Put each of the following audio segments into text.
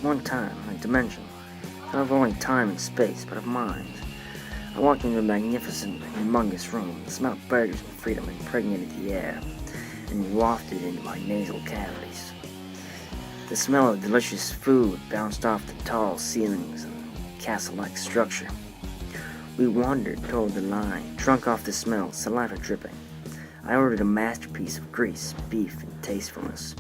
one time, a dimension, not of only time and space, but of mind. I walked into a magnificent, humongous room. The smell of burgers and freedom impregnated the air and wafted into my nasal cavities. The smell of delicious food bounced off the tall ceilings and castle-like structure. We wandered toward the line, drunk off the smell, saliva dripping. I ordered a masterpiece of grease, beef, and tastefulness.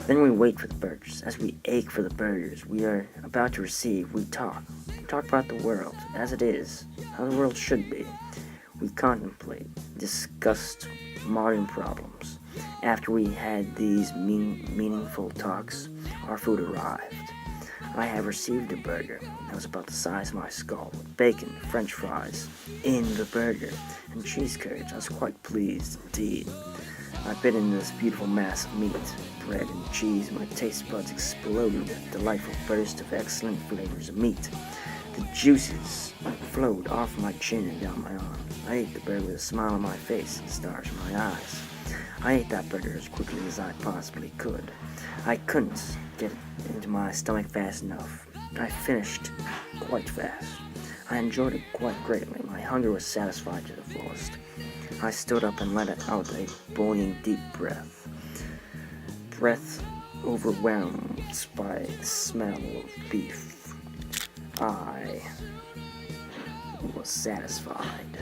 Then we wait for the burgers. As we ache for the burgers we are about to receive, we talk. We talk about the world, as it is, how the world should be. We contemplate, discuss modern problems. After we had these meaningful talks, our food arrived. I have received a burger that was about the size of my skull, with bacon, french fries in the burger, and cheese curds. I was quite pleased indeed. I bit into this beautiful mass of meat, bread, and cheese, and my taste buds exploded with a delightful burst of excellent flavors of meat. The juices flowed off my chin and down my arm. I ate the burger with a smile on my face and stars in my eyes. I ate that burger as quickly as I possibly could. I couldn't get it into my stomach fast enough. I finished quite fast. I enjoyed it quite greatly. My hunger was satisfied to the fullest. I stood up and let out a buoying deep breath. Breath overwhelmed by the smell of beef. I was satisfied.